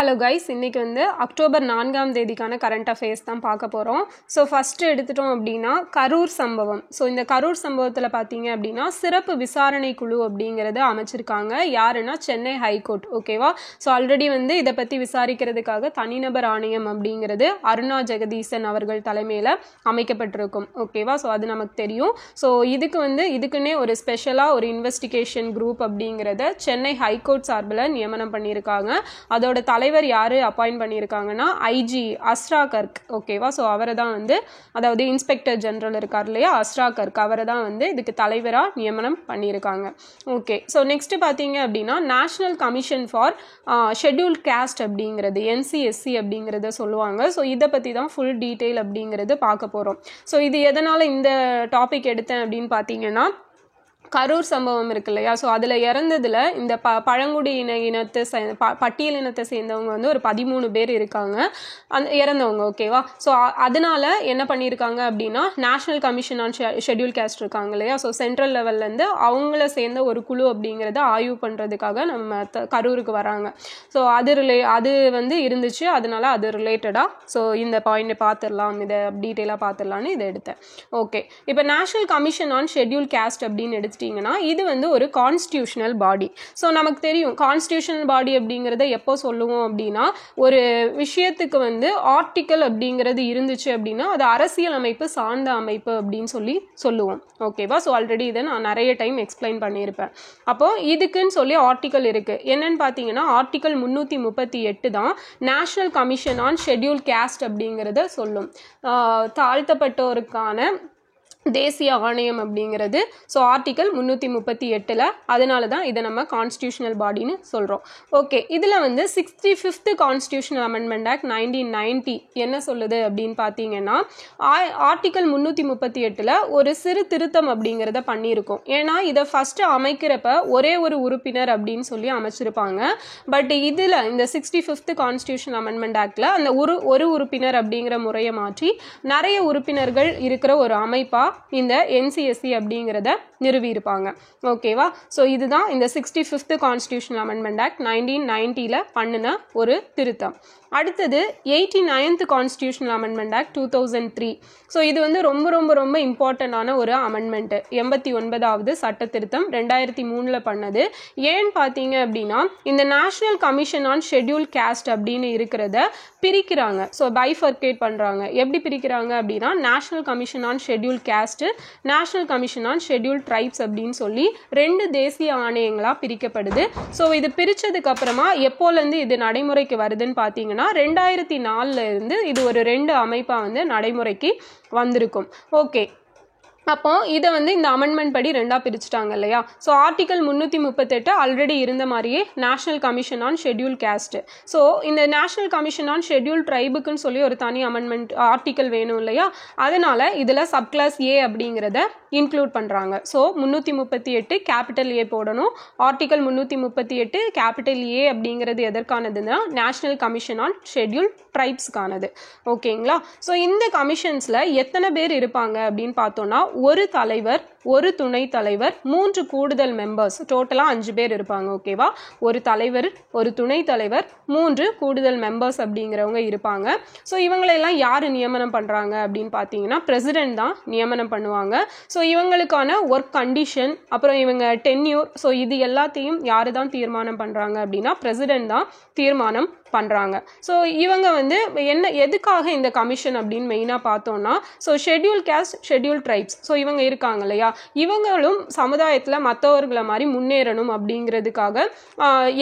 Hello guys, இன்றைக்கி வந்து October 4ஆம் தேதிக்கான கரண்ட் அஃபேர்ஸ் தான் பார்க்க போகிறோம். ஸோ ஃபஸ்ட்டு எடுத்துட்டோம் அப்படின்னா கரூர் சம்பவம். ஸோ இந்த கரூர் சம்பவத்தில் பார்த்தீங்க அப்படின்னா சிறப்பு விசாரணை குழு அப்படிங்கிறத அமைச்சிருக்காங்க. யாருன்னா சென்னை ஹைகோர்ட். ஓகேவா? ஸோ ஆல்ரெடி வந்து இதை பற்றி விசாரிக்கிறதுக்காக தனிநபர் ஆணையம் அப்படிங்கிறது அருணா ஜெகதீசன் அவர்கள் தலைமையில் அமைக்கப்பட்டிருக்கும். ஓகேவா? ஸோ அது நமக்கு தெரியும். ஸோ இதுக்குன்னே ஒரு ஸ்பெஷலாக ஒரு இன்வெஸ்டிகேஷன் குரூப் அப்படிங்கிறத சென்னை ஹைகோர்ட் சார்பில் நியமனம் பண்ணியிருக்காங்க. அதோட தலைவர் யாரு அப்பாயிண்ட் பண்ணியிருக்காங்கன்னா ஐஜி அஸ்ரா கர்க். ஓகேவா? ஸோ அவரை தான் வந்து, அதாவது இன்ஸ்பெக்டர் ஜெனரல் இருக்கார் இல்லையா, அஸ்ரா கர்க், அவரை தான் வந்து இதுக்கு தலைவராக நியமனம் பண்ணியிருக்காங்க. ஓகே. ஸோ நெக்ஸ்ட் பார்த்தீங்க அப்படின்னா national commission for scheduled cost அப்படிங்கிறது NCSC அப்படிங்கிறத சொல்லுவாங்க. ஸோ இதை பற்றி தான் ஃபுல் டீட்டெயில் அப்படிங்கிறது பார்க்க போகிறோம். ஸோ இது எதனால் இந்த டாபிக் எடுத்தேன் அப்படின்னு பார்த்தீங்கன்னா, கரூர் சம்பவம் இருக்கு இல்லையா, ஸோ அதில் இறந்ததில் இந்த பழங்குடி இனத்தை பட்டியல் இனத்தை சேர்ந்தவங்க வந்து ஒரு 13 பேர் இருக்காங்க இறந்தவங்க. ஓகேவா? ஸோ அதனால என்ன பண்ணியிருக்காங்க அப்படின்னா national commission on schedule cost இருக்காங்க இல்லையா, ஸோ சென்ட்ரல் லெவல்லேருந்து அவங்கள சேர்ந்த ஒரு குழு அப்படிங்கிறத ஆய்வு பண்ணுறதுக்காக நம்ம கரூருக்கு வராங்க. ஸோ அது வந்து இருந்துச்சு, அதனால அது ரிலேட்டடாக ஸோ இந்த பாயிண்ட் பார்த்துடலாம், இதை டீட்டெயிலாக பார்த்துடலான்னு இதை எடுத்தேன். ஓகே. இப்போ national commission on schedule cost அப்படின்னு எடுத்துட்டிங்கன்னா இது வந்து ஒரு கான்ஸ்டியூஷனல் பாடி. ஸோ நமக்கு தெரியும் கான்ஸ்டியூஷனல் பாடி அப்படிங்கிறத எப்போ சொல்லுவோம் அப்படின்னா, ஒரு விஷயத்துக்கு வந்து ஆர்டிக்கல் அப்படிங்கிறது இருந்துச்சு அப்படின்னா அது அரசியல் அமைப்பு சார்ந்த அமைப்பு அப்படின்னு சொல்லுவோம். ஓகேவா? ஸோ ஆல்ரெடி இதை நான் நிறைய டைம் எக்ஸ்பிளைன் பண்ணியிருப்பேன். அப்போது இதுக்குன்னு சொல்லி ஆர்டிக்கல் இருக்குது. என்னன்னு பார்த்தீங்கன்னா ஆர்டிக்கல் 338 தான் national commission on schedule cost அப்படிங்கிறத சொல்லும். தாழ்த்தப்பட்டோருக்கான தேசிய ஆணையம் அப்படிங்கிறது. ஸோ ஆர்டிக்கல் 338, அதனால தான் இதை நம்ம கான்ஸ்டியூஷனல் பாடின்னு சொல்கிறோம். ஓகே. இதில் வந்து 65th கான்ஸ்டியூஷனல் அமெண்ட்மெண்ட் ஆக்ட் 1990 என்ன சொல்லுது அப்படின்னு பார்த்தீங்கன்னா, ஆர்டிக்கல் 338 ஒரு சிறு திருத்தம் அப்படிங்கிறத பண்ணியிருக்கோம். ஏன்னா இதை ஃபஸ்ட்டு அமைக்கிறப்ப ஒரே ஒரு உறுப்பினர் அப்படின்னு சொல்லி அமைச்சிருப்பாங்க. பட் இதில் இந்த 65th கான்ஸ்டியூஷனல் அமெண்ட்மெண்ட் ஆக்டில் அந்த ஒரு உறுப்பினர் அப்படிங்கிற முறையை மாற்றி நிறைய உறுப்பினர்கள் இருக்கிற ஒரு அமைப்பாக இந்த NCSC அப்படிங்கிறத நிறுவியிருப்பாங்க. ஓகேவா? ஸோ இதுதான் இந்த 65th கான்ஸ்டியூஷனல் அமெண்ட்மெண்ட் ஆக்ட் 1990 பண்ணின ஒரு திருத்தம். அடுத்தது 89th constitutional amendment act 2003. So இது வந்து ரொம்ப ரொம்ப ரொம்ப இம்பார்ட்டண்டான ஒரு அமெண்ட்மெண்ட்டு. 89வது சட்ட திருத்தம் 2003 பண்ணது. ஏன்னு பார்த்தீங்க அப்படின்னா இந்த national commission on schedule cost அப்படின்னு இருக்கிறத பிரிக்கிறாங்க. ஸோ பைஃபர்கேட் பண்ணுறாங்க. எப்படி பிரிக்கிறாங்க அப்படின்னா national commission on schedule cost, national commission on schedule tribes அப்படின்னு சொல்லி 2 தேசிய ஆணையங்களாக பிரிக்கப்படுது. ஸோ இது பிரித்ததுக்கு அப்புறமா எப்போலேருந்து இது நடைமுறைக்கு வருதுன்னு பார்த்தீங்கன்னா 2004 இருந்து இது ஒரு 2 அமைப்பாக வந்து நடைமுறைக்கு வந்திருக்கும். ஓகே. அப்போ இதை வந்து இந்த அமெண்ட்மெண்ட் படி 2ஆக பிரிச்சுட்டாங்க இல்லையா. ஸோ ஆர்டிக்கல் 338 ஆல்ரெடி இருந்த மாதிரியே national commission on schedule cost. So இந்த நேஷனல் கமிஷன் ஆன் ஷெட்யூல் ட்ரைபுக்குன்னு சொல்லி ஒரு தனி அமெண்ட்மெண்ட் ஆர்டிக்கல் வேணும் இல்லையா, அதனால இதில் சப்கிளாஸ் A அப்படிங்கிறத இன்க்ளூட் பண்ணுறாங்க. ஸோ 338 கேபிட்டல் A போடணும். ஆர்டிக்கல் 338 கேபிட்டல் A அப்படிங்கிறது எதற்கானதுன்னா நேஷனல் கமிஷன் ஆன் ஷெட்யூல் ட்ரைப்ஸ்க்கானது. ஓகேங்களா? ஸோ இந்த கமிஷன்ஸில் எத்தனை பேர் இருப்பாங்க அப்படின்னு பார்த்தோன்னா, ஒரு தலைவர், ஒரு துணைத் தலைவர், 3 கூடுதல் மெம்பர்ஸ், டோட்டலாக 5 பேர் இருப்பாங்க. ஓகேவா? ஒரு தலைவர், ஒரு துணைத் தலைவர், 3 கூடுதல் மெம்பர்ஸ் அப்படிங்கிறவங்க இருப்பாங்க. ஸோ இவங்களெல்லாம் யார் நியமனம் பண்ணுறாங்க அப்படின்னு பார்த்தீங்கன்னா பிரசிடென்ட் தான் நியமனம் பண்ணுவாங்க. ஸோ இவங்களுக்கான ஒர்க் கண்டிஷன், அப்புறம் இவங்க டென்யூர், ஸோ இது எல்லாத்தையும் யார் தான் தீர்மானம் பண்ணுறாங்க அப்படின்னா பிரசிடென்ட் தான் தீர்மானம் பண்ணுறாங்க. ஸோ இவங்க வந்து எதுக்காக இந்த கமிஷன் அப்படின்னு மெயினாக பார்த்தோன்னா, so schedule cost, schedule tribes, so இவங்க இருக்காங்க இல்லையா, இவங்களும் சமுதாயத்தில் மற்றவர்களை மாதிரி முன்னேறணும் அப்படிங்கிறதுக்காக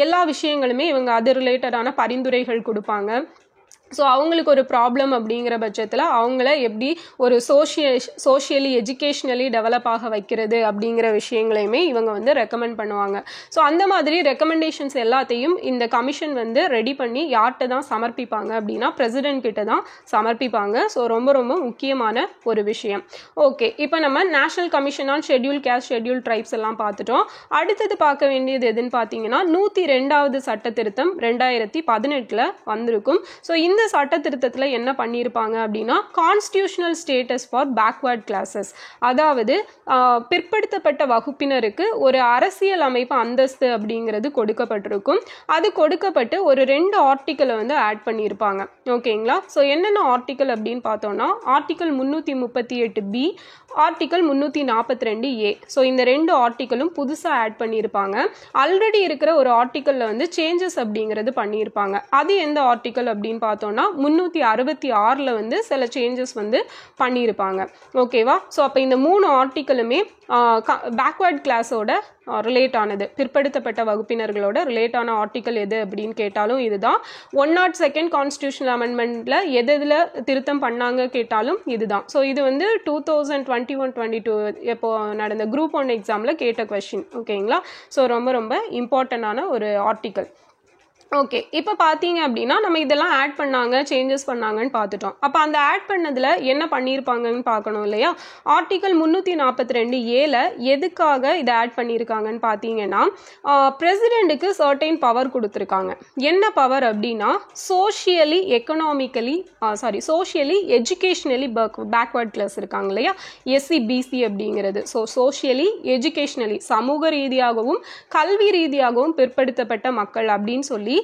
எல்லா விஷயங்களுமே இவங்க அது ரிலேட்டடான பரிந்துரைகள் கொடுப்பாங்க. ஸோ அவங்களுக்கு ஒரு ப்ராப்ளம் அப்படிங்கிற பட்சத்தில் அவங்கள எப்படி ஒரு சோஷியலி எஜுகேஷ்னலி டெவலப் ஆக வைக்கிறது அப்படிங்கிற விஷயங்களையுமே இவங்க வந்து ரெக்கமெண்ட் பண்ணுவாங்க. ஸோ அந்த மாதிரி ரெக்கமெண்டேஷன்ஸ் எல்லாத்தையும் இந்த கமிஷன் வந்து ரெடி பண்ணி யார்கிட்ட தான் சமர்ப்பிப்பாங்க அப்படின்னா பிரசிடென்ட் கிட்ட தான் சமர்ப்பிப்பாங்க. ஸோ ரொம்ப ரொம்ப முக்கியமான ஒரு விஷயம். ஓகே. இப்போ நம்ம national commission on schedule cost, schedule tribes எல்லாம் பார்த்துட்டோம். அடுத்தது பார்க்க வேண்டியது எதுன்னு பார்த்தீங்கன்னா 102வது சட்ட திருத்தம் 2018 வந்திருக்கும். ஸோ இந்த இந்த சட்ட திருத்தத்தில் என்ன பண்ணியிருப்பாங்க அப்படின்னா constitutional status for backward classes, அதாவது பிற்படுத்தப்பட்ட வகுப்பினருக்கு ஒரு அரசியல் அமைப்பு அந்தஸ்து அப்படிங்கிறது கொடுக்கப்பட்டிருக்கும். அது கொடுக்கப்பட்டு ஒரு 2 ஆர்டிக்கலை வந்து ஆட் பண்ணியிருப்பாங்க. ஓகேங்களா? ஸோ என்னென்ன ஆர்டிக்கல் அப்படின்னு பார்த்தோம்னா article 338B, article 342A. So இந்த 2 ஆர்டிக்கலும் புதுசாக ஆட் பண்ணியிருப்பாங்க. ஆல்ரெடி இருக்கிற ஒரு ஆர்டிக்கலில் வந்து சேஞ்சஸ் அப்படிங்கிறது பண்ணியிருப்பாங்க. அது எந்த ஆர்டிக்கல் அப்படின்னு பார்த்தோம்னா 366 வந்து சில சேஞ்சஸ் வந்து பண்ணியிருப்பாங்க. ஓகேவா? ஸோ அப்போ இந்த 3 ஆர்டிக்கலுமே பேக்வர்ட் கிளாஸோட ரிலேட் ஆனது, பிற்படுத்தப்பட்ட வகுப்பினர்களோட ரிலேட்டான ஆர்டிக்கல் எது அப்படின்னு கேட்டாலும் இதுதான். 102 கான்ஸ்டியூஷனல் அமெண்ட்மெண்ட்ல எதில் திருத்தம் பண்ணாங்க கேட்டாலும் இதுதான். ஸோ இது வந்து 2021-22 எப்போ நடந்த குரூப் 1 எக்ஸாமில் கேட்ட கொஸ்டின். ஓகேங்களா? ஸோ ரொம்ப ரொம்ப இம்பார்ட்டண்டான ஒரு ஆர்டிக்கல். ஓகே, இப்போ பார்த்தீங்க அப்படின்னா நம்ம இதெல்லாம் ஆட் பண்ணாங்க, சேஞ்சஸ் பண்ணாங்கன்னு பார்த்துட்டோம். அப்போ அந்த ஆட் பண்ணதில் என்ன பண்ணியிருப்பாங்கன்னு பார்க்கணும் இல்லையா? ஆர்டிக்கல் 342A எதுக்காக இதை ஆட் பண்ணியிருக்காங்கன்னு பார்த்தீங்கன்னா பிரசிடெண்ட்டுக்கு சர்டைன் பவர் கொடுத்துருக்காங்க. என்ன பவர் அப்படின்னா சோஷியலி எஜுகேஷ்னலி பேக்வர்ட் கிளாஸ் இருக்காங்க இல்லையா, எஸ்சி பிசி அப்படிங்கிறது. ஸோ சோஷியலி எஜுகேஷ்னலி சமூக ரீதியாகவும் கல்வி ரீதியாகவும் பிற்படுத்தப்பட்ட மக்கள் அப்படின்னு சொல்லி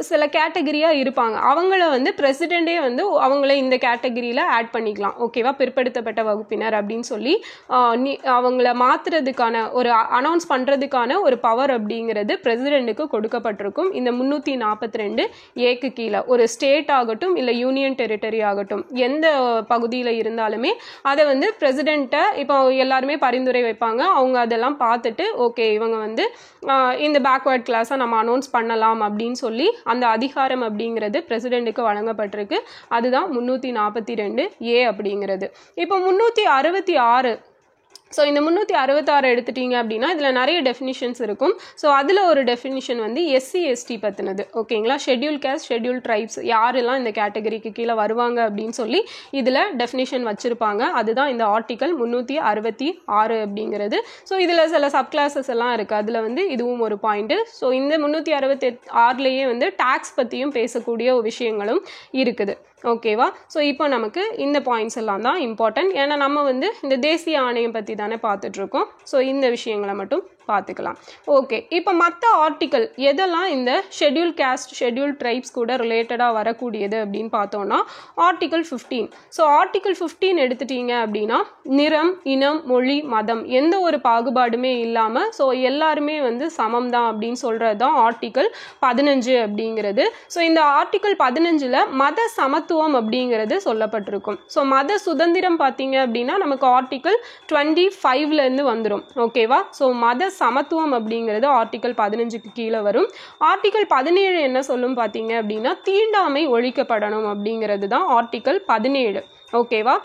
சில கேட்டகரியாக இருப்பாங்க. அவங்கள வந்து பிரசிடெண்டே வந்து அவங்கள இந்த கேட்டகரியில் ஆட் பண்ணிக்கலாம். ஓகேவா? பிற்படுத்தப்பட்ட வகுப்பினர் அப்படின்னு சொல்லி அவங்கள மாற்றுறதுக்கான ஒரு அனௌன்ஸ் பண்ணுறதுக்கான ஒரு பவர் அப்படிங்கிறது பிரசிடெண்ட்டுக்கு கொடுக்கப்பட்டிருக்கும். இந்த 342A கீழே ஒரு ஸ்டேட் ஆகட்டும் இல்லை யூனியன் டெரிட்டரி ஆகட்டும் எந்த பகுதியில் இருந்தாலுமே அதை வந்து பிரசிடெண்ட்டை இப்போ எல்லாருமே பரிந்துரை வைப்பாங்க. அவங்க அதெல்லாம் பார்த்துட்டு ஓகே இவங்க வந்து இந்த பேக்வர்ட் கிளாஸை நம்ம அனௌன்ஸ் பண்ணலாம் அப்படின்னு சொல்லி அந்த அதிகாரம் அப்படிங்கிறது பிரசிடெண்ட்டுக்கு வழங்கப்பட்டிருக்கு. அதுதான் 342A அப்படிங்கிறது. இப்போ 366, ஸோ இந்த 366 எடுத்துட்டீங்க அப்படின்னா இதில் நிறைய டெஃபினிஷன்ஸ் இருக்கும். ஸோ அதில் ஒரு டெஃபினிஷன் வந்து எஸ்சி எஸ்டி பற்றினது. ஓகேங்களா? ஷெட்யூல் கேஸ்ட், ஷெட்யூல் ட்ரைப்ஸ் யாரெல்லாம் இந்த கேட்டகரிக்கு கீழே வருவாங்க அப்படின்னு சொல்லி இதில் டெஃபினிஷன் வச்சுருப்பாங்க. அதுதான் இந்த ஆர்டிக்கல் 366 அப்படிங்கிறது. ஸோ இதில் சில சப் கிளாஸஸ் எல்லாம் இருக்குது. அதில் வந்து இதுவும் ஒரு பாயிண்ட்டு. ஸோ இந்த 366லேயே வந்து டேக்ஸ் பற்றியும் பேசக்கூடிய விஷயங்களும் இருக்குது. ஓகேவா? ஸோ இப்போ நமக்கு இந்த பாயிண்ட்ஸ் எல்லாம் தான் இம்பார்ட்டன்ட். ஏன்னா நம்ம வந்து இந்த தேசிய ஆணையம் பற்றி தானே பார்த்துட்ருக்கோம். ஸோ இந்த விஷயங்களை மட்டும் பார்த்துக்கலாம். ஓகே, இப்போ மற்ற ஆர்டிக்கல் எதெல்லாம் இந்த ஷெட்யூல் கேஸ்ட், ஷெட்யூல் ட்ரைப்ஸ் கூட ரிலேட்டடாக வரக்கூடியது அப்படின்னு பார்த்தோம்னா ஆர்டிக்கல் 15. ஸோ ஆர்டிக்கல் 15 எடுத்துட்டீங்க அப்படின்னா நிறம், இனம், மொழி, மதம் எந்த ஒரு பாகுபாடுமே இல்லாமல் ஸோ எல்லாருமே வந்து சமம் தான் அப்படின்னு சொல்கிறது தான் ஆர்டிக்கல் 15 அப்படிங்கிறது. ஸோ இந்த ஆர்டிக்கல் 15ல் மத சமத்துவம் அப்படிங்கிறது சொல்லப்பட்டிருக்கும். ஸோ மத சுதந்திரம் பார்த்தீங்க அப்படின்னா நமக்கு ஆர்டிக்கல் 25லேருந்து வந்துடும். ஓகேவா? ஸோ மத சமத்துவம் அப்படிங்கிறது ஆர்டிக்கல் 15க்கு கீழே வரும். ஆர்டிக்கல் 17 என்ன சொல்லும் பார்த்தீங்க அப்படின்னா தீண்டாமை ஒழிக்கப்படணும் அப்படிங்கிறது தான் ஆர்டிக்கல் 17. ஓகேவா?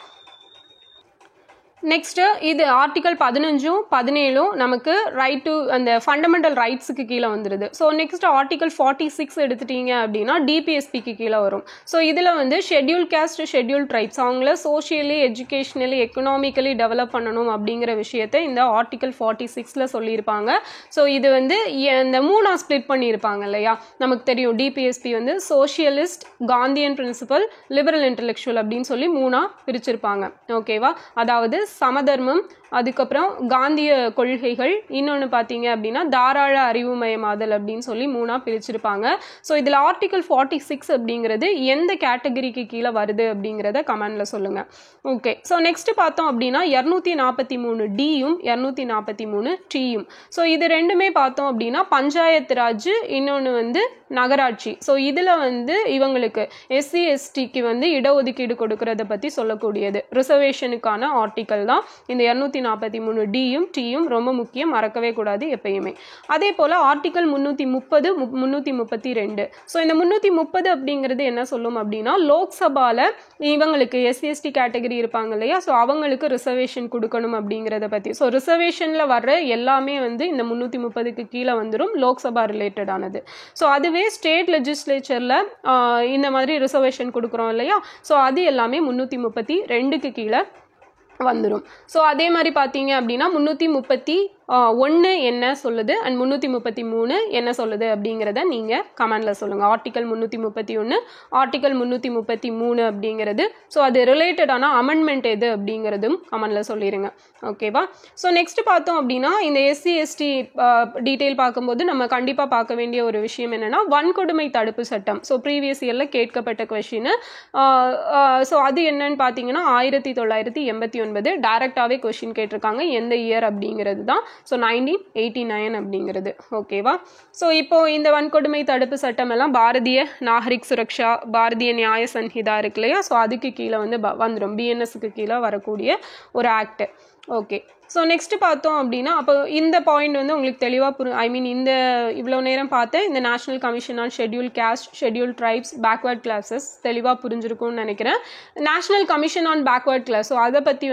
நெக்ஸ்ட்டு இது ஆர்டிக்கல் 15, 17 நமக்கு ரைட் டு அந்த ஃபண்டமெண்டல் ரைட்ஸுக்கு கீழே வந்துடுது. ஸோ நெக்ஸ்ட் ஆர்டிக்கல் 46 எடுத்துட்டீங்க அப்படின்னா டிபிஎஸ்பிக்கு கீழே வரும். ஸோ இதில் வந்து ஷெட்யூல் கேஸ்ட், ஷெட்யூல் ட்ரைப்ஸ் அவங்கள சோஷியலி, எஜுகேஷ்னலி, எக்கனாமிக்கலி டெவலப் பண்ணணும் அப்படிங்கிற விஷயத்தை இந்த ஆர்டிக்கல் 46ல் சொல்லியிருப்பாங்க. ஸோ இது வந்து இந்த 3 ஸ்ப்ளிட் பண்ணியிருப்பாங்க இல்லையா? நமக்கு தெரியும் டிபிஎஸ்பி வந்து socialist, Gandhian principle, liberal intellectual அப்படின்னு சொல்லி 3 பிரிச்சிருப்பாங்க. ஓகேவா? அதாவது சமதர்மம், அதுக்கப்புறம் காந்திய கொள்கைகள், இன்னொன்று பார்த்தீங்க அப்படின்னா தாராள அறிவுமயமாதல் அப்படின்னு சொல்லி 3 பிரிச்சிருப்பாங்க. ஸோ இதில் ஆர்டிக்கல் 46 அப்படிங்கிறது எந்த கேட்டகரிக்கு கீழே வருது அப்படிங்கிறத கமெண்டில் சொல்லுங்கள். ஓகே, ஸோ நெக்ஸ்ட் பார்த்தோம் அப்படின்னா 243Dயும் 243Tயும். ஸோ இது ரெண்டுமே பார்த்தோம் அப்படின்னா பஞ்சாயத்து ராஜ், இன்னொன்று வந்து நகராட்சி. ஸோ இதில் வந்து இவங்களுக்கு எஸ்சி எஸ்டிக்கு வந்து இடஒதுக்கீடு கொடுக்கறத பற்றி சொல்லக்கூடியது ரிசர்வேஷனுக்கான ஆர்டிக்கல் தான் இந்த 243Dயும் Tயும். ரொம்ப முக்கியம், மறக்கவே கூடாது எப்பயுமே. அதே போல் ஆர்டிக்கல் 330, 332. ஸோ இந்த 330 அப்படிங்கிறது என்ன சொல்லும் அப்படின்னா லோக்சபாவில் இவங்களுக்கு எஸ்சி கேட்டகரி இருப்பாங்க இல்லையா? ஸோ அவங்களுக்கு ரிசர்வேஷன் கொடுக்கணும் அப்படிங்கிறத பற்றி. ஸோ ரிசர்வேஷனில் வர்ற எல்லாமே வந்து இந்த 330க்கு கீழே வந்துடும், லோக்சபா ரிலேட்டடானது. ஸோ அதுவே ஸ்டேட் லெஜிஸ்லேச்சரில் இந்த மாதிரி ரிசர்வேஷன் கொடுக்குறோம் இல்லையா? ஸோ அது எல்லாமே 332க்கு கீழே வந்துடும். ஸோ அதே மாதிரி பார்த்தீங்க அப்படின்னா 333 1 என்ன சொல்லுது அண்ட் 333 என்ன சொல்லுது அப்படிங்கிறத நீங்கள் கமெண்டில் சொல்லுங்கள். ஆர்டிக்கல் 331 ஆர்டிக்கல் 333 அப்படிங்கிறது ஸோ அது ரிலேட்டடான அமெண்ட்மெண்ட் எது அப்படிங்கிறதும் கமெண்டில் சொல்லிடுங்க. ஓகேவா? ஸோ நெக்ஸ்ட் பார்த்தோம் அப்படின்னா இந்த எஸ்சி எஸ்டி டீட்டெயில் பார்க்கும்போது நம்ம கண்டிப்பாக பார்க்க வேண்டிய ஒரு விஷயம் என்னென்னா வன்கொடுமை தடுப்பு சட்டம். ஸோ ப்ரீவியஸ் இயரில் கேட்கப்பட்ட கொஷின். ஸோ அது என்னன்னு பார்த்தீங்கன்னா 1989 டைரக்டாகவே கொஷின் கேட்டிருக்காங்க. எந்த இயர் அப்படிங்கிறது தான். ஸோ 1989 அப்படிங்கிறது. ஓகேவா? ஸோ இப்போ இந்த வன்கொடுமை தடுப்பு சட்டம் எல்லாம் பாரதிய நாகரிக் சுரக்ஷா, பாரதிய நியாய சன்ஹிதா இருக்கு இல்லையா? ஸோ அதுக்கு கீழே வந்துடும். பிஎன்எஸ்க்கு கீழே வரக்கூடிய ஒரு ஆக்ட். ஓகே. ஸோ நெக்ஸ்ட் பார்த்தோம் அப்படின்னா அப்போ இந்த பாயிண்ட் உங்களுக்கு தெளிவாக இந்த இவ்வளோ நேரம் பார்த்து இந்த national commission on schedule caste, schedule tribes, backward classes தெளிவாக புரிஞ்சிருக்கும்னு நினைக்கிறேன். National commission on backward class, so அதை பற்றி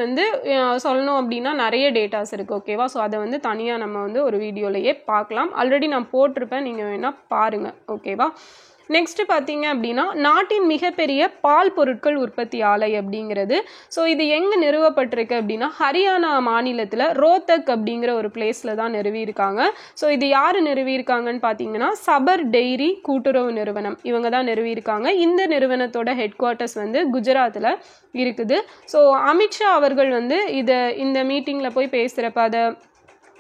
சொல்லணும் அப்படின்னா நிறைய டேட்டாஸ் இருக்குது. ஓகேவா? ஸோ அதை தனியாக நம்ம ஒரு வீடியோலையே பார்க்கலாம். ஆல்ரெடி நான் போட்டிருப்பேன், நீங்கள் வேணால் பாருங்கள். ஓகேவா? நெக்ஸ்ட் பார்த்தீங்க அப்படின்னா நாட்டின் மிகப்பெரிய பால் பொருட்கள் உற்பத்தி ஆலை அப்படிங்கிறது. ஸோ இது எங்கே நிறுவப்பட்டிருக்கு அப்படின்னா ஹரியானா மாநிலத்தில் ரோத்தக் அப்படிங்கிற ஒரு பிளேஸில் தான் நிறுவியிருக்காங்க. ஸோ இது யார் நிறுவியிருக்காங்கன்னு பார்த்தீங்கன்னா சபர் டெய்ரி கூட்டுறவு நிறுவனம், இவங்க தான் நிறுவியிருக்காங்க. இந்த நிறுவனத்தோட ஹெட் குவார்ட்டர்ஸ் குஜராத்தில் இருக்குது. ஸோ அமித்ஷா அவர்கள் இந்த மீட்டிங்கில் போய் பேசுகிறப்ப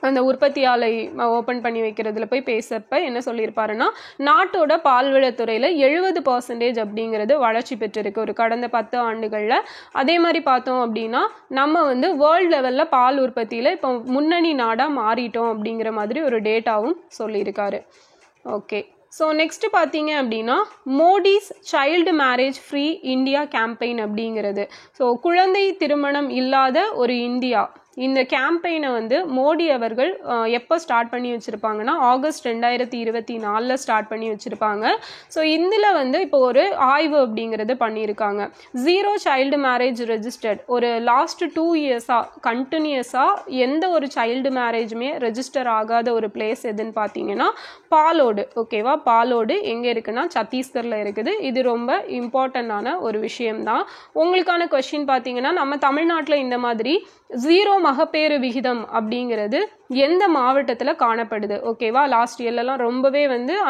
அந்த உற்பத்தி ஆலை ஓப்பன் பண்ணி வைக்கிறதுல போய் பேசப்ப என்ன சொல்லியிருப்பாருன்னா நாட்டோட பால்வளத்துறையில் 70% அப்படிங்கிறது வளர்ச்சி பெற்றிருக்கு ஒரு கடந்த 10 ஆண்டுகளில். அதே மாதிரி பார்த்தோம் அப்படின்னா நம்ம வேர்ல்டு லெவலில் பால் உற்பத்தியில் இப்போ முன்னணி நாடாக மாறிட்டோம் அப்படிங்கிற மாதிரி ஒரு டேட்டாவும் சொல்லியிருக்காரு. ஓகே. ஸோ நெக்ஸ்ட் பார்த்தீங்க அப்படின்னா Modi's child marriage free India campaign அப்படிங்கிறது. ஸோ குழந்தை திருமணம் இல்லாத ஒரு இந்தியா, இந்த கேம்பெயினை மோடி அவர்கள் எப்போ ஸ்டார்ட் பண்ணி வச்சுருப்பாங்கன்னா ஆகஸ்ட் 2024 ஸ்டார்ட் பண்ணி வச்சுருப்பாங்க. ஸோ இதில் இப்போ ஒரு ஆய்வு அப்படிங்கிறது பண்ணியிருக்காங்க. 0 சைல்டு மேரேஜ் ரெஜிஸ்டர்ட், ஒரு லாஸ்ட் 2 இயர்ஸாக கண்டினியூஸாக எந்த ஒரு சைல்டு மேரேஜுமே ரெஜிஸ்டர் ஆகாத ஒரு பிளேஸ் எதுன்னு பார்த்தீங்கன்னா பாலோடு. ஓகேவா? பாலோடு எங்கே இருக்குன்னா சத்தீஸ்கரில் இருக்குது. இது ரொம்ப இம்பார்ட்டண்டான ஒரு விஷயம்தான். உங்களுக்கான கொஸ்டின் பார்த்தீங்கன்னா நம்ம தமிழ்நாட்டில் இந்த மாதிரி 0 மகப்பேறு விகிதம் அப்படிங்கிறது எந்த மாவட்டத்தில் காணப்படுது? ஓகேவா? லாஸ்ட் இயர்லலாம் ரொம்பவே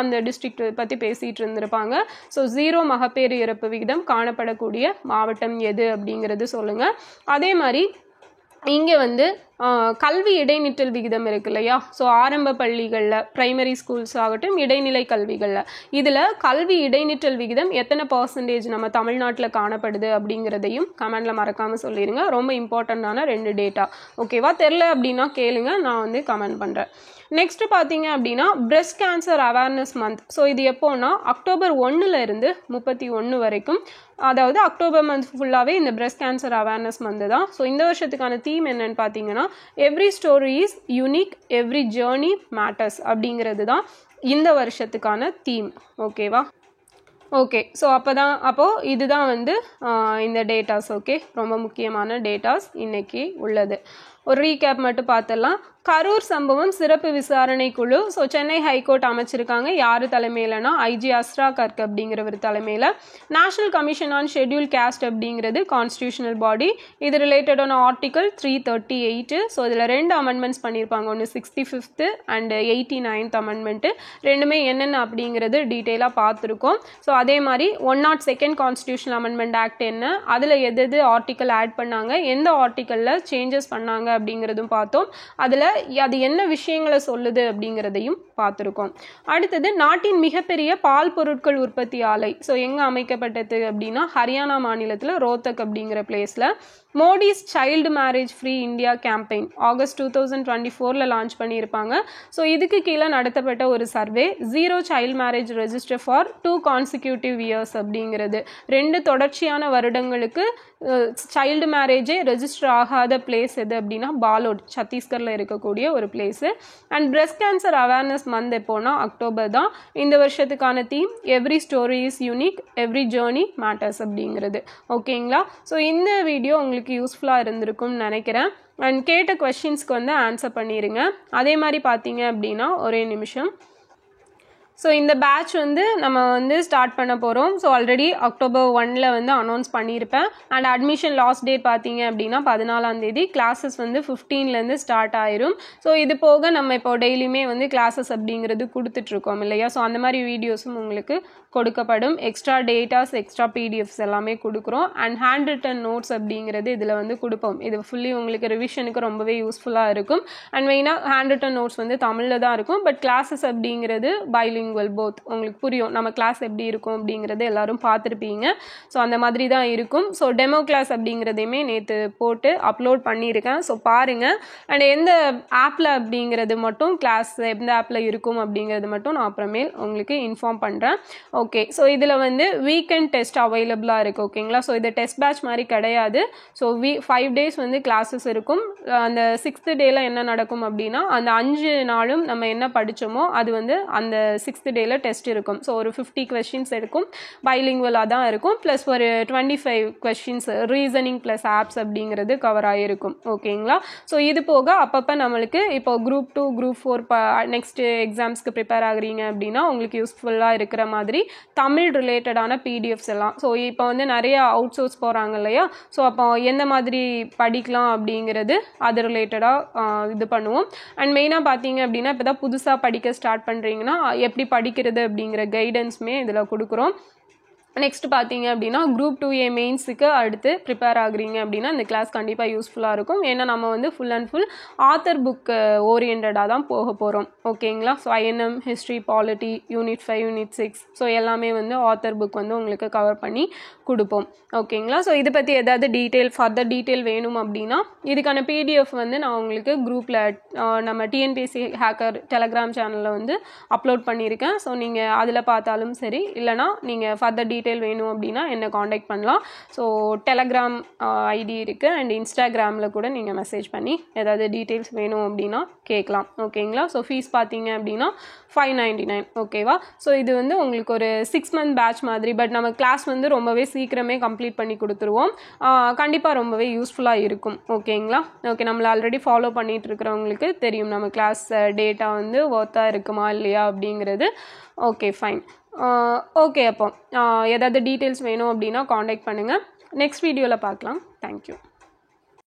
அந்த டிஸ்ட்ரிக்ட் பற்றி பேசிகிட்டு இருந்திருப்பாங்க. ஸோ 0 மகப்பேறு இறப்பு விகிதம் காணப்படக்கூடிய மாவட்டம் எது அப்படிங்கிறது சொல்லுங்கள். அதே மாதிரி இங்கே கல்வி இடைநிற்றல் விகிதம் இருக்கு இல்லையா? ஸோ ஆரம்ப பள்ளிகளில் பிரைமரி ஸ்கூல்ஸ் ஆகட்டும் இடைநிலை கல்விகளில் இதில் கல்வி இடைநிற்றல் விகிதம் எத்தனை % நம்ம தமிழ்நாட்டில் காணப்படுது அப்படிங்கிறதையும் கமெண்டில் மறக்காமல் சொல்லிடுங்க. ரொம்ப இம்பார்ட்டண்ட்டான 2 டேட்டா. ஓகேவா? தெரில அப்படின்னா கேளுங்க, நான் கமெண்ட் பண்ணுறேன். நெக்ஸ்ட் பார்த்தீங்க அப்படின்னா breast cancer awareness month. So இது எப்போன்னா அக்டோபர் 1 31 வரைக்கும், அதாவது அக்டோபர் மந்த் ஃபுல்லாகவே இந்த பிரெஸ்ட் கேன்சர் அவேர்னஸ் மந்த் தான். ஸோ இந்த வருஷத்துக்கான தீம் என்னன்னு பார்த்தீங்கன்னா every story is unique, every journey matters அப்படிங்கிறது தான் இந்த வருஷத்துக்கான தீம். ஓகேவா? ஓகே. ஸோ அப்போது இதுதான் இந்த டேட்டாஸ். ஓகே, ரொம்ப முக்கியமான டேட்டாஸ் இன்னைக்கு உள்ளது. ஒரு ரீகேப் மட்டும் பார்த்துடலாம். கரூர் சம்பவம் சிறப்பு விசாரணை குழு. ஸோ சென்னை ஹைகோர்ட் அமைச்சிருக்காங்க. யார் தலைமையிலனா ஐஜி அஸ்ரா கர்க் அப்படிங்கிறவர் தலைமையில். National commission on schedule caste அப்படிங்கிறது கான்ஸ்டியூஷனல் பாடி. இது ரிலேட்டடான ஆர்டிகல் 338. ஸோ இதில் 2 அமெண்ட்மெண்ட்ஸ் பண்ணியிருப்பாங்க. ஒன்று 65th அண்ட் 89th அமெண்ட்மெண்ட்டு. ரெண்டுமே என்னென்ன அப்படிங்கிறது டீட்டெயிலாக பார்த்துருக்கோம். ஸோ அதே மாதிரி 102nd கான்ஸ்டியூஷனல் அமெண்ட்மெண்ட் ஆக்ட் என்ன, அதில் எது ஆர்டிக்கல் ஆட் பண்ணாங்க, எந்த ஆர்டிக்கலில் சேஞ்சஸ் பண்ணாங்க அப்படிங்கிறதும் பார்த்தோம். அதில் அது என்ன விஷயங்களை சொல்லுது அப்படிங்கிறதையும் பார்த்துருக்கோம். அடுத்தது நாட்டின் மிகப்பெரிய பால் பொருட்கள் உற்பத்தி ஆலை. ஸோ எங்கே அமைக்கப்பட்டது அப்படின்னா ஹரியானா மாநிலத்தில் ரோத்தக் அப்படிங்கிற பிளேஸில். Modi's child marriage free India campaign August 2024 launch பண்ணியிருப்பாங்க. ஸோ இதுக்கு கீழே நடத்தப்பட்ட ஒரு survey 0 child marriage register for 2 consecutive years அப்படிங்கிறது 2 தொடர்ச்சியான வருடங்களுக்கு சைல்டு மேரேஜே ரெஜிஸ்டர் ஆகாத பிளேஸ் எது அப்படின்னா பாலோட், சத்தீஸ்கரில் இருக்கக்கூடிய ஒரு place. And breast cancer awareness month எப்போனா அக்டோபர் தான். இந்த வருஷத்துக்கான theme every story is unique, every journey matters அப்படிங்கிறது. ஓகேங்களா? ஸோ இந்த வீடியோ உங்களுக்கு யூஸ்ஃபுல்லாக இருந்திருக்கும்னு நினைக்கிறேன். அண்ட் கேட்ட கொஸ்டின்ஸ்க்கு ஆன்சர் பண்ணிடுங்க. அதே மாதிரி பார்த்தீங்க அப்படின்னா ஒரே நிமிஷம். ஸோ இந்த பேட்ச் வந்து நம்ம வந்து ஸ்டார்ட் பண்ண போகிறோம். ஸோ ஆல்ரெடி October 1ல் வந்து அனௌன்ஸ் பண்ணியிருப்பேன். அண்ட் அட்மிஷன் லாஸ்ட் டேட் பார்த்தீங்க அப்படின்னா 14ஆம் தேதி. கிளாஸஸ் வந்து 15லேருந்து ஸ்டார்ட் ஆயிரும். ஸோ இது போக நம்ம இப்போ டெய்லியுமே வந்து கிளாஸஸ் அப்படிங்கிறது கொடுத்துட்ருக்கோம் இல்லையா? ஸோ அந்த மாதிரி வீடியோஸும் உங்களுக்கு கொடுக்கப்படும். எக்ஸ்ட்ரா டேட்டாஸ், எக்ஸ்ட்ரா பிடிஎஃப்ஸ் எல்லாமே கொடுக்குறோம். அண்ட் ஹேண்ட் ரிட்டன் நோட்ஸ் அப்படிங்கிறது இதில் வந்து கொடுப்போம். இது ஃபுல்லி உங்களுக்கு ரிவிஷனுக்கு ரொம்பவே யூஸ்ஃபுல்லாக இருக்கும். அண்ட் மெயினாக ஹேண்ட் ரிட்டன் நோட்ஸ் வந்து தமிழில் தான் இருக்கும். பட் கிளாஸஸ் அப்படிங்கிறது பைலிங்குவல் போத். உங்களுக்கு புரியும் நம்ம கிளாஸ் எப்படி இருக்கும் அப்படிங்கிறது எல்லாரும் பார்த்துருப்பீங்க. ஸோ அந்த மாதிரி தான் இருக்கும். ஸோ டெமோ கிளாஸ் அப்படிங்கிறதையுமே நேற்று போட்டு அப்லோட் பண்ணியிருக்கேன். ஸோ பாருங்கள். அண்ட் எந்த ஆப்பில் அப்படிங்கிறது மட்டும் கிளாஸ் எந்த ஆப்பில் இருக்கும் அப்படிங்கிறது மட்டும் நான் அப்புறமேல் உங்களுக்கு இன்ஃபார்ம் பண்ணுறேன். ஓகே. ஸோ இதில் வந்து வீக்கெண்ட் டெஸ்ட் அவைலபிளாக இருக்குது. ஓகேங்களா? ஸோ இது டெஸ்ட் பேட்ச் மாதிரி கிடையாது. ஸோ 5 டேஸ் வந்து கிளாஸஸ் இருக்கும். அந்த 6th டேயில் என்ன நடக்கும் அப்படின்னா அந்த 5 நாளும் நம்ம என்ன படித்தோமோ அது வந்து அந்த 6th டேயில் டெஸ்ட் இருக்கும். ஸோ ஒரு 50 questions இருக்கும். பைலிங்குவலாக தான் இருக்கும். ப்ளஸ் ஒரு 25 questions ரீசனிங் ப்ளஸ் ஆப்ஸ் அப்படிங்கிறது கவர் ஆகிருக்கும். ஓகேங்களா? ஸோ இது போக அப்பப்போ நம்மளுக்கு இப்போ Group 2 Group 4 நெக்ஸ்ட் எக்ஸாம்ஸ்க்கு ப்ரிப்பேர் ஆகுறீங்க அப்படின்னா உங்களுக்கு யூஸ்ஃபுல்லாக இருக்கிற மாதிரி தமிழ் ரிலேட்டடான பிடிஎஃப்ஸ் எல்லாம். ஸோ இப்போ வந்து நிறைய அவுட் சோர்ஸ் போகிறாங்க இல்லையா? ஸோ அப்போ எந்த மாதிரி படிக்கலாம் அப்படிங்கிறது அது ரிலேட்டடாக இது பண்ணுவோம். அண்ட் மெயினாக பார்த்தீங்க அப்படின்னா இப்போ தான் புதுசாக படிக்க ஸ்டார்ட் பண்ணுறீங்கன்னா எப்படி படிக்கிறது அப்படிங்கிற கைடன்ஸுமே இதில் கொடுக்குறோம். நெக்ஸ்ட் பார்த்தீங்க அப்படின்னா Group 2A மெயின்ஸுக்கு அடுத்து ப்ரிப்பேர் ஆகுறீங்க அப்படின்னா இந்த கிளாஸ் கண்டிப்பாக யூஸ்ஃபுல்லாக இருக்கும். ஏன்னா நம்ம வந்து full and full author book ஓரியன்டாக தான் போக போகிறோம். ஓகேங்களா? So INM, history, polity, Unit 5, Unit 6 so எல்லாமே வந்து ஆத்தர் புக் வந்து உங்களுக்கு கவர் பண்ணி கொடுப்போம். ஓகேங்களா? ஸோ இதை பற்றி ஏதாவது ஃபர்தர் டீட்டெயில் வேணும் அப்படின்னா இதுக்கான PDF வந்து நான் உங்களுக்கு குரூப்பில் நம்ம TNPSC ஹேக்கர் டெலகிராம் சேனலில் வந்து அப்லோட் பண்ணியிருக்கேன். ஸோ நீங்கள் அதில் பார்த்தாலும் சரி, இல்லைனா நீங்கள் ஃபர்தர் டீட்டெயில் வேணும் அப்படின்னா என்னை காண்டாக்ட் பண்ணலாம். ஸோ டெலகிராம் ஐடி இருக்குது. அண்ட் இன்ஸ்டாகிராமில் கூட நீங்கள் மெசேஜ் பண்ணி ஏதாவது டீட்டெயில்ஸ் வேணும் அப்படின்னா கேட்கலாம். ஓகேங்களா? ஸோ ஃபீஸ் பார்த்தீங்க அப்படின்னா 599. ஓகேவா? ஸோ இது வந்து உங்களுக்கு ஒரு 6 month பேட்ச் மாதிரி. பட் நம்ம கிளாஸ் வந்து ரொம்பவே சீக்கிரமே கம்ப்ளீட் பண்ணி கொடுத்துருவோம். கண்டிப்பாக ரொம்பவே யூஸ்ஃபுல்லாக இருக்கும். ஓகேங்களா? ஓகே. நம்மளை ஆல்ரெடி ஃபாலோ பண்ணிகிட்டு இருக்கிறவங்களுக்கு தெரியும் நம்ம கிளாஸ் டேட்டா வந்து ஒர்த்தாக இருக்குமா இல்லையா அப்படிங்கிறது. Okay, fine. ஓகே. அப்போ ஏதாவது டீட்டெயில்ஸ் வேணும் அப்படின்னா காண்டாக்ட் பண்ணுங்கள். நெக்ஸ்ட் வீடியோவில் பார்க்கலாம். தேங்க்யூ.